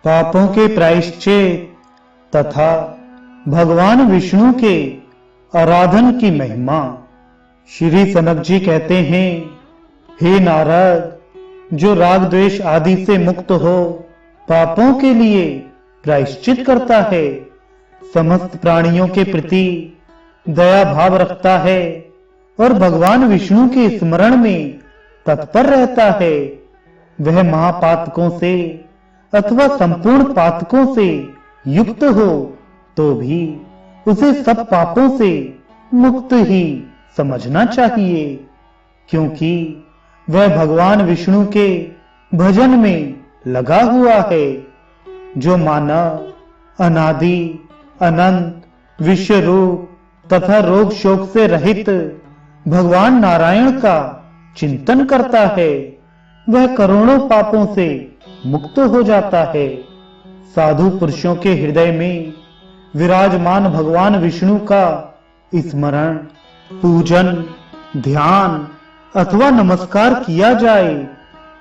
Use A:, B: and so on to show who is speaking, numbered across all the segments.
A: पापों के प्रायश्चित तथा भगवान विष्णु के आराधन की महिमा। श्री सनक जी कहते हैं, हे नारद, जो राग द्वेष आदि से मुक्त हो पापों के लिए प्रायश्चित करता है, समस्त प्राणियों के प्रति दया भाव रखता है और भगवान विष्णु के स्मरण में तत्पर रहता है, वह महापातकों से अथवा संपूर्ण पातकों से युक्त हो तो भी उसे सब पापों से मुक्त ही समझना चाहिए, क्योंकि वह भगवान विष्णु के भजन में लगा हुआ है। जो मानव अनादि अनंत विश्व रूप तथा रोग शोक से रहित भगवान नारायण का चिंतन करता है, वह करोड़ों पापों से मुक्त हो जाता है। साधु पुरुषों के हृदय में विराजमान भगवान विष्णु का स्मरण, पूजन, ध्यान अथवा नमस्कार किया जाए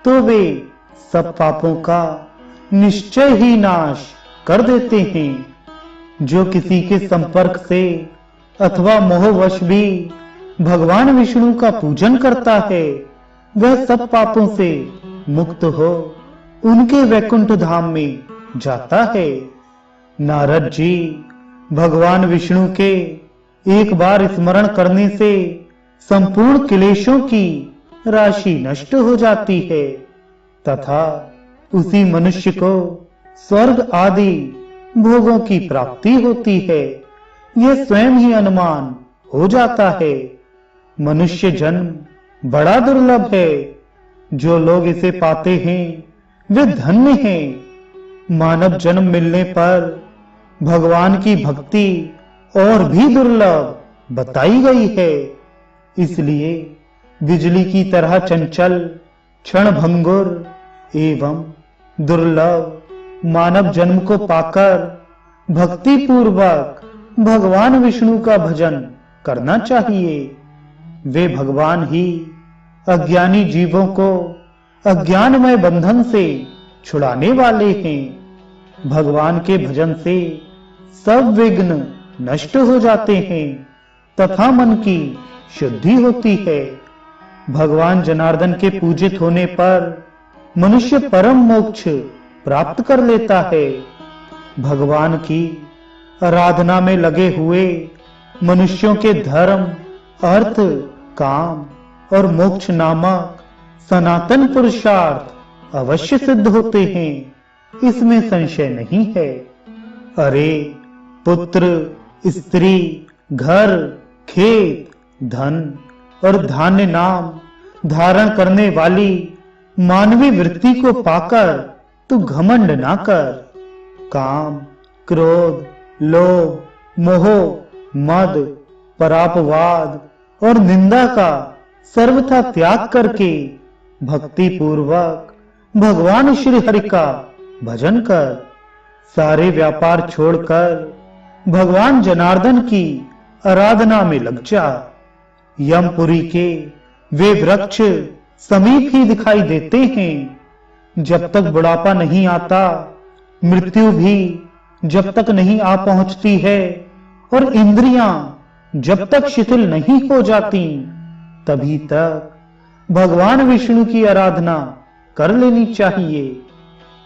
A: तो वे सब पापों का निश्चय ही नाश कर देते हैं। जो किसी के संपर्क से अथवा मोहवश भी भगवान विष्णु का पूजन करता है, वह सब पापों से मुक्त हो उनके वैकुंठ धाम में जाता है। नारद जी, भगवान विष्णु के एक बार स्मरण करने से संपूर्ण क्लेशों की राशि नष्ट हो जाती है तथा उसी मनुष्य को स्वर्ग आदि भोगों की प्राप्ति होती है। यह स्वयं ही अनुमान हो जाता है। मनुष्य जन्म बड़ा दुर्लभ है। जो लोग इसे पाते हैं वे धन्य हैं। मानव जन्म मिलने पर भगवान की भक्ति और भी दुर्लभ बताई गई है। इसलिए बिजली की तरह चंचल, क्षणभंगुर एवं दुर्लभ मानव जन्म को पाकर भक्ति पूर्वक भगवान विष्णु का भजन करना चाहिए। वे भगवान ही अज्ञानी जीवों को अज्ञानमय बंधन से छुड़ाने वाले हैं। भगवान के भजन से सब विघ्न नष्ट हो जाते हैं तथा मन की शुद्धि होती है। भगवान जनार्दन के पूजित होने पर मनुष्य परम मोक्ष प्राप्त कर लेता है। भगवान की आराधना में लगे हुए मनुष्यों के धर्म, अर्थ, काम और मोक्ष नामक सनातन पुरुषार्थ अवश्य सिद्ध होते हैं, इसमें संशय नहीं है। अरे पुत्र, स्त्री, घर, खेत, धन और धान्य नाम धारण करने वाली मानवीय वृत्ति को पाकर तू घमंड ना कर। काम, क्रोध, लोभ, मोह, मद, परापवाद और निंदा का सर्वथा त्याग करके भक्ति पूर्वक भगवान श्री हरि का भजन कर। सारे व्यापार छोड़कर भगवान जनार्दन की आराधना में लग जा। यमपुरी के वे वृक्ष समीप ही दिखाई देते हैं। जब तक बुढ़ापा नहीं आता, मृत्यु भी जब तक नहीं आ पहुंचती है और इंद्रियां जब तक शिथिल नहीं हो जाती, तभी तक भगवान विष्णु की आराधना कर लेनी चाहिए।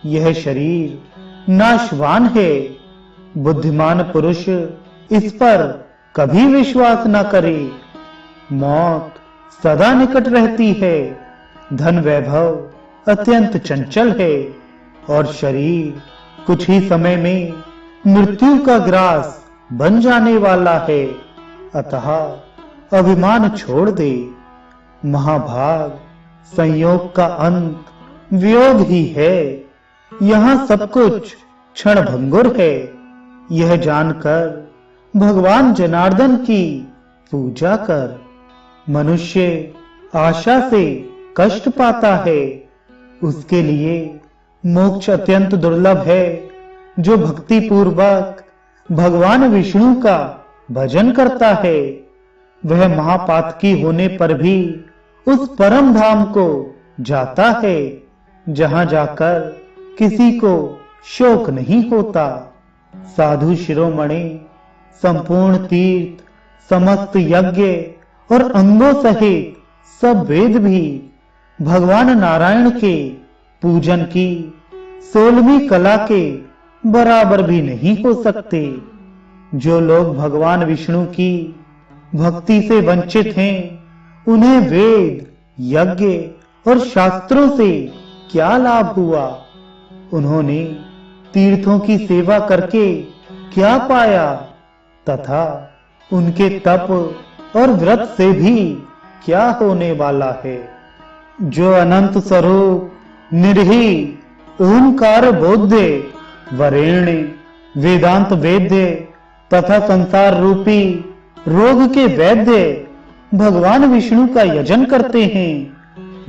A: यह शरीर नाशवान है। बुद्धिमान पुरुष इस पर कभी विश्वास न करे। मौत सदा निकट रहती है। धन वैभव अत्यंत चंचल है और शरीर कुछ ही समय में मृत्यु का ग्रास बन जाने वाला है। अतः अभिमान छोड़ दे। महाभाग संयोग का अंत वियोग ही है। यहाँ सब कुछ क्षणभंगुर है। यह जानकर भगवान जनार्दन की पूजा कर। मनुष्य आशा से कष्ट पाता है, उसके लिए मोक्ष अत्यंत दुर्लभ है। जो भक्ति पूर्वक भगवान विष्णु का भजन करता है, वह महापातकी होने पर भी उस परम धाम को जाता है, जहां जाकर किसी को शोक नहीं होता। साधु शिरोमणि संपूर्ण तीर्थ, समस्त यज्ञ और अंगों सहित सब वेद भी भगवान नारायण के पूजन की 16वीं कला के बराबर भी नहीं हो सकते। जो लोग भगवान विष्णु की भक्ति से वंचित हैं, उन्हें वेद, यज्ञ और शास्त्रों से क्या लाभ हुआ? उन्होंने तीर्थों की सेवा करके क्या पाया? तथा उनके तप और व्रत से भी क्या होने वाला है? जो अनंत स्वरूप निर्ही ओंकार बोध्य वरेण्य वेदांत वेद्य तथा संसार रूपी रोग के वैद्य भगवान विष्णु का यजन करते हैं,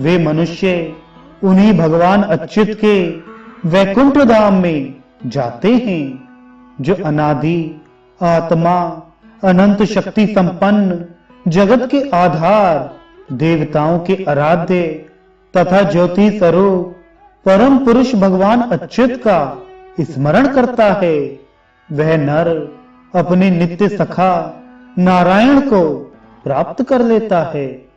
A: वे मनुष्य उन्हीं भगवान अच्युत के वैकुंठ धाम में जाते हैं। जो अनादि आत्मा, अनंत शक्ति संपन्न, जगत के आधार, देवताओं के आराध्य तथा ज्योति स्वरूप परम पुरुष भगवान अच्युत का स्मरण करता है, वह नर अपने नित्य सखा नारायण को प्राप्त कर लेता है।